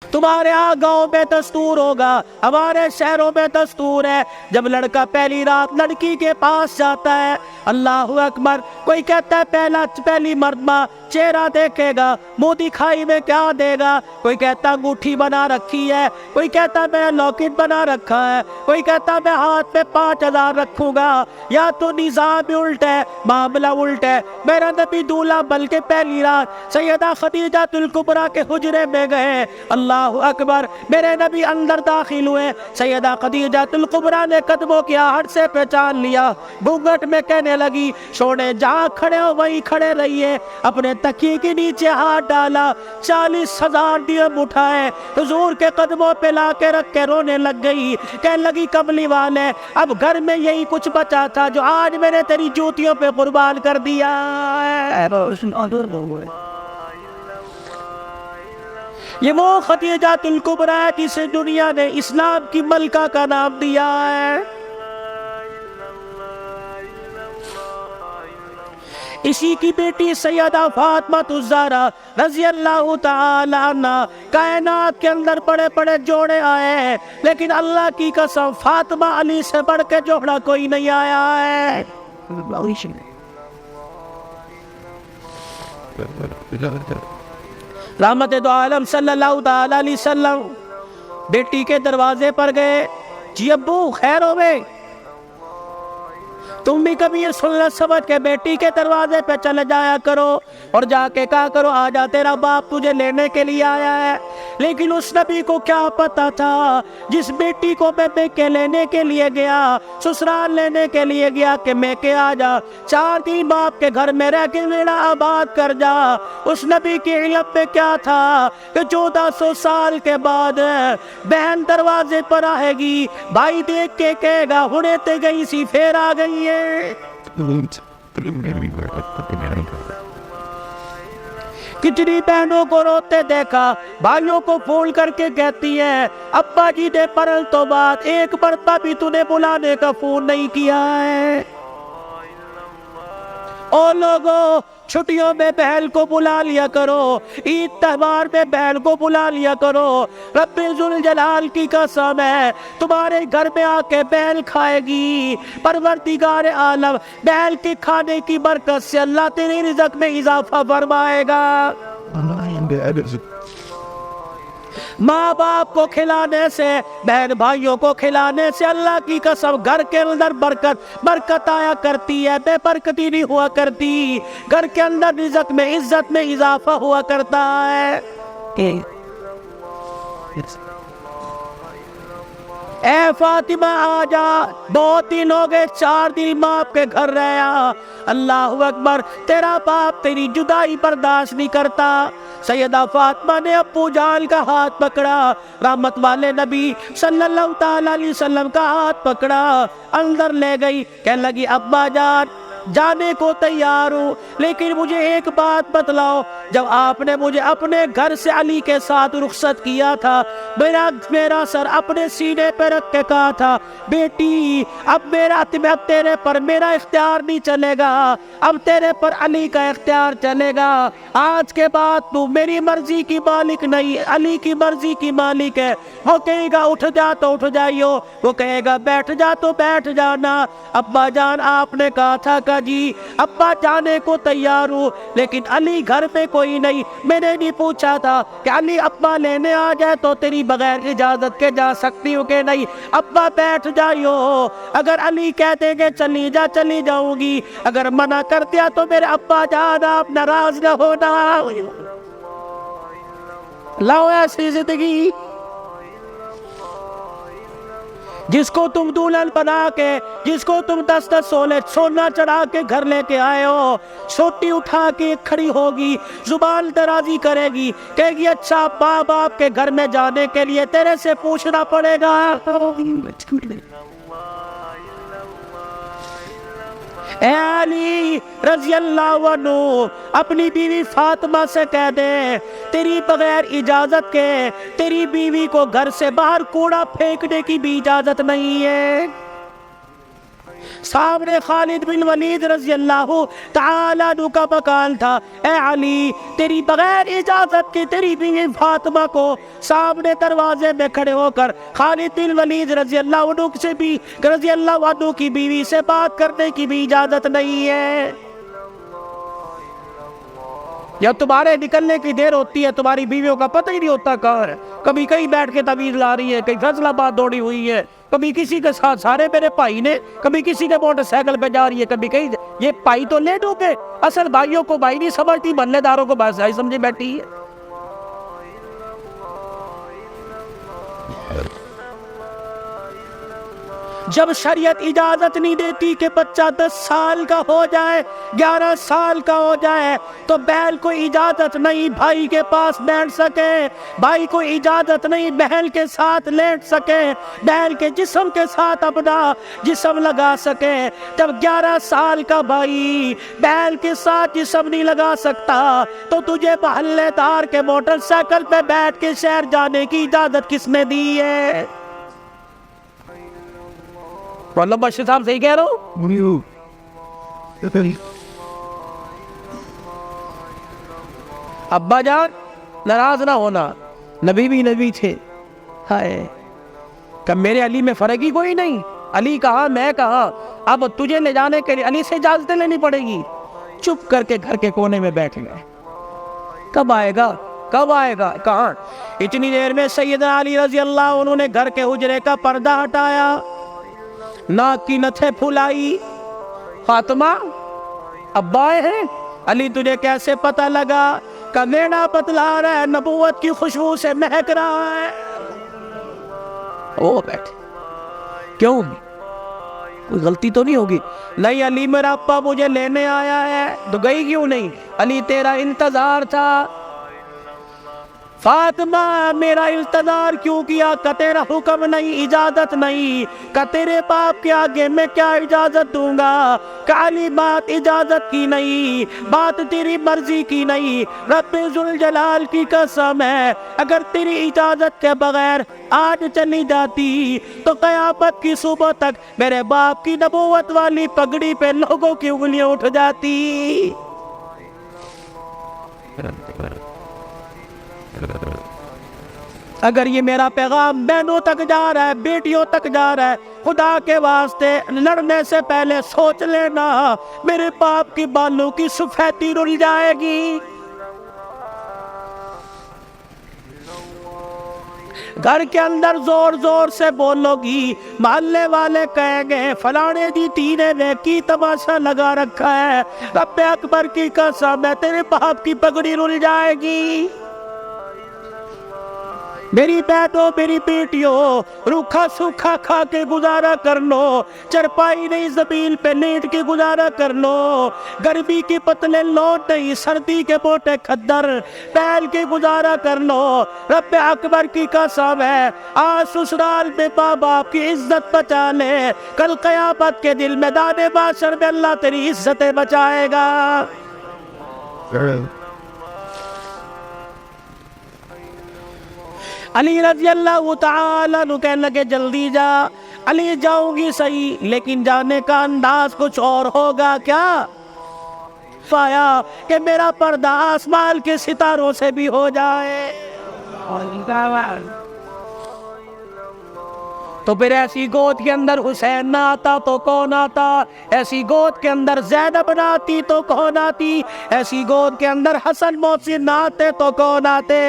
تمہارے یہاں گاؤں میں دستور ہوگا، ہمارے شہروں میں دستور ہے، جب لڑکا پہلی رات لڑکی کے پاس جاتا ہے، اللہ اکبر، کوئی کہتا ہے پہلی مرتبہ چہرہ دیکھے گا، منہ دکھائی میں کیا دے گا، کوئی کہتا انگوٹھی بنا رکھی ہے، کوئی کہتا میں لاکٹ بنا رکھا ہے، کوئی کہتا میں ہاتھ میں 5,000 رکھوں گا، یا تو نظام الٹ ہے، معاملہ الٹ ہے۔ میرا نبی دولہا بلکہ پہلی رات سیدہ خدیجہ الکبریٰ کے حجرے میں گئے، اللہ اکبر، میرے نبی اندر داخل ہوئے، سیدہ خدیجہ الکبریٰ نے قدموں کی آہٹ سے پہچان لیا، گھونگھٹ میں کہنے لگی، سونے جہاں کھڑے ہو وہیں کھڑے رہیے، اپنے تکیے کے نیچے ہاتھ ڈالا، 40,000 درہم اٹھائے، حضور کے قدموں پہ لا کے رکھ کے رونے لگ گئی، کہنے لگی کملی والے، اب گھر میں یہی کچھ بچا تھا جو آج میں نے تیری جوتیوں پہ قربان کر دیا ہے۔ یہ وہ خدیجہ الکبریٰ ہے جسے دنیا نے اسلام کی ملکہ کا نام دیا ہے۔ اسی کی بیٹی سیدہ فاطمہ الزہرا رضی اللہ تعالی عنہ، کائنات کے اندر بڑے بڑے جوڑے آئے ہیں، لیکن اللہ کی قسم فاطمہ علی سے بڑھ کے جوڑا کوئی نہیں آیا ہے۔ رحمت دو عالم صلی اللہ تعالی علیہ وسلم بیٹی کے دروازے پر گئے، جی ابو خیر ہو گئے؟ تم بھی کبھی یہ سنت سمجھ کے بیٹی کے دروازے پہ چلے جایا کرو اور جا کے کہا کرو آجا تیرا باپ تجھے لینے کے لیے آیا ہے۔ لیکن اس نبی کو کیا پتا تھا، جس بیٹی کو میں کے لینے کے لیے گیا، سسرال لینے کے لیے گیا کہ میں کے آجا 4 دن باپ کے گھر میں رہ کے میرا آباد کر جا، اس نبی کے علم میں کیا تھا کہ 1400 سال کے بعد بہن دروازے پر آئے گی، بھائی دیکھ کے کہے گا ہنے تے گئی سی پھر آ گئی ہے۔ کتنی بہنوں کو روتے دیکھا، بھائیوں کو پھول کر کے کہتی ہیں ابا جی نے مرل تو بات ایک مرتبہ بھی تو نے بلانے کا فون نہیں کیا ہے۔ اور لوگوں چھٹیوں میں بہن کو بلا لیا کرو، عید تہوار میں بہن کو بلا لیا کرو، رب ذوالجلال کی قسم ہے تمہارے گھر میں آ کے بہن کھائے گی، پروردگار عالم بہن کے کھانے کی برکت سے اللہ تیرے رزق میں اضافہ فرمائے گا۔ ماں باپ کو کھلانے سے، بہن بھائیوں کو کھلانے سے اللہ کی قسم گھر کے اندر برکت آیا کرتی ہے، بے برکتی نہیں ہوا کرتی، گھر کے اندر رزق میں عزت میں اضافہ ہوا کرتا ہے۔ اے فاطمہ آجا، بہت دن ہو گئے 4 دن باپ کے گھر رہا، اللہ اکبر، تیرا باپ تیری جدائی برداشت نہیں کرتا۔ سیدہ فاطمہ نے ابو جان کا ہاتھ پکڑا، رحمت والے نبی صلی اللہ تعالی علیہ وسلم کا ہاتھ پکڑا، اندر لے گئی، کہنے لگی ابا جان جانے کو تیار ہوں، لیکن مجھے ایک بات بتلاؤ، جب آپ نے مجھے اپنے گھر سے علی کے ساتھ رخصت کیا تھا، میرا سر اپنے سینے پہ رکھ کے کہا تھا بیٹی اب تیرے پر میرا اختیار نہیں چلے گا، اب تیرے پر علی کا اختیار چلے گا، آج کے بعد تو میری مرضی کی مالک نہیں، علی کی مرضی کی مالک ہے۔ وہ کہے گا اٹھ جا تو اٹھ جائیو، وہ کہے گا بیٹھ جا تو بیٹھ جانا۔ ابا جان آپ نے کہا تھا کہ جی ابا جانے کو تیار ہوں، لیکن علی گھر میں کوئی نہیں، میں نے نہیں پوچھا تھا کہ علی ابا لینے آ جائے تو تیری بغیر اجازت کے جا سکتی ہوں کہ نہیں، ابا بیٹھ جائیو، اگر علی کہہ دیں گے چلی جا چلی جاؤں گی، اگر منع کر دیا تو میرے ابا جان آپ ناراض نہ ہونا۔ لاؤ ایسی زندگی جس کو تم دلہن بنا کے، جس کو تم 10 سونا چڑھا کے گھر لے کے آئے ہو، چھوٹی اٹھا کے کھڑی ہوگی، زبان درازی کرے گی، کہے گی اچھا ماں باپ کے گھر میں جانے کے لیے تیرے سے پوچھنا پڑے گا۔ اے علی رضی اللہ عنہ اپنی بیوی فاطمہ سے کہہ دے تیری بغیر اجازت کے تیری بیوی کو گھر سے باہر کوڑا پھینکنے کی بھی اجازت نہیں ہے۔ سامنے خالد بن ولید رضی اللہ تعالیٰ عنہ کا مکان تھا. اے علی تیری بغیر اجازت کے تیری بیوی فاطمہ کو سامنے دروازے میں کھڑے ہو کر خالد بن ولید رضی اللہ عنہ کی بیوی سے بات کرنے کی بھی اجازت نہیں ہے. یا تمہارے نکلنے کی دیر ہوتی ہے تمہاری بیویوں کا پتہ ہی نہیں ہوتا کہاں ہے. کبھی کہیں بیٹھ کے تعویذ لا رہی ہے, کہیں فیصلہ آباد دوڑی ہوئی ہے, کبھی کسی کے ساتھ سارے میرے بھائی نے, کبھی کسی کے موٹر سائیکل پہ جا رہی ہے, کبھی کہیں. یہ بھائی تو لیٹ ہو گئے, اصل بھائیوں کو بھائی نہیں سمجھتی, محلے داروں کو بھائی سمجھے بیٹھی ہے. جب شریعت اجازت نہیں دیتی کہ بچہ 10 سال کا ہو جائے, 11 سال کا ہو جائے, تو بیل کو اجازت نہیں بھائی کے پاس بیٹھ سکے, بھائی کو اجازت نہیں بہن کے ساتھ لیٹ سکے, بہن کے جسم کے ساتھ اپنا جسم لگا سکے. جب 11 سال کا بھائی بیل کے ساتھ جسم نہیں لگا سکتا تو تجھے محلے دار کے موٹر سائیکل پہ بیٹھ کے شہر جانے کی اجازت کس نے دی ہے؟ مولانا بشیر صاحب صحیح کہہ رہا ہوں؟ ابا جان ناراض نہ ہونا, نبی بھی نبی تھے. ہائے کہ میرے علی میں فرق ہی کوئی نہیں, علی کہاں میں کہاں, اب تجھے لے جانے کے لیے علی سے اجازت لینی پڑے گی. چپ کر کے گھر کے کونے میں بیٹھ گئے. کب آئے گا کب آئے گا, کہاں. اتنی دیر میں سیدنا علی رضی اللہ عنہ نے گھر کے حجرے کا پردہ ہٹایا, ناک کی نتھیں پھلائی. فاطمہ ابا ہیں؟ علی تجھے کیسے پتہ لگا؟ کہ میڑا بتلا رہا ہے, نبوت کی خوشبو سے مہک رہا ہے. وہ بیٹھے, کیوں کوئی غلطی تو نہیں ہوگی؟ نہیں علی میرا ابا مجھے لینے آیا ہے. تو گئی کیوں نہیں؟ علی تیرا انتظار تھا. فاطمہ میرا انتظار کیوں کیا؟ کہ تیرا حکم نہیں, اجازت نہیں, کہ تیرے باپ کے آگے میں کیا اجازت دوں گا؟ کہ علی بات اجازت کی نہیں, بات تیری مرضی کی نہیں. رب ذوالجلال کی قسم ہے اگر تیری اجازت کے بغیر آج چلی جاتی تو قیامت کی صبح تک میرے باپ کی نبوت والی پگڑی پہ لوگوں کی انگلیاں اٹھ جاتی. اگر یہ میرا پیغام بہنوں تک جا رہا ہے, بیٹیوں تک جا رہا ہے, خدا کے واسطے لڑنے سے پہلے سوچ لینا میرے باپ کی بالوں کی سفیدی رل جائے گی. گھر کے اندر زور زور سے بولو گی, محلے والے کہیں گے فلانے دی تینے نے کی تماشا لگا رکھا ہے. رب اکبر کی قسم ہے تیرے باپ کی پگڑی رل جائے گی. میری بہنوں میری بیٹیوں, روکھا سوکھا کھا کے گزارا کر لو, چرپائی نہیں زمین پہ لیٹ کے گزارا کر لو, گرمی کی پتلے لوٹ نہیں سردی کے موٹے کھدر پہن کے گزارا کر لو. رب اکبر کی قسم ہے آج سسرال میں ماں باپ کی عزت بچا لے, کل قیامت کے دل میدان محشر میں اللہ تیری عزتیں بچائے گا. علی رضی اللہ تعالیٰ عنہ کہنے لگے جلدی جا. علی جاؤں گی صحیح لیکن جانے کا انداز کچھ اور ہوگا کیا؟ پایا کہ میرا پردہ آسمان کے ستاروں سے بھی ہو جائے. تو پھر ایسی گود کے اندر حسین نہ آتا تو کون آتا؟ ایسی گود کے اندر زینب نہ آتی تو کون آتی؟ ایسی گود کے اندر حسن محسن نہ آتے تو کون آتے؟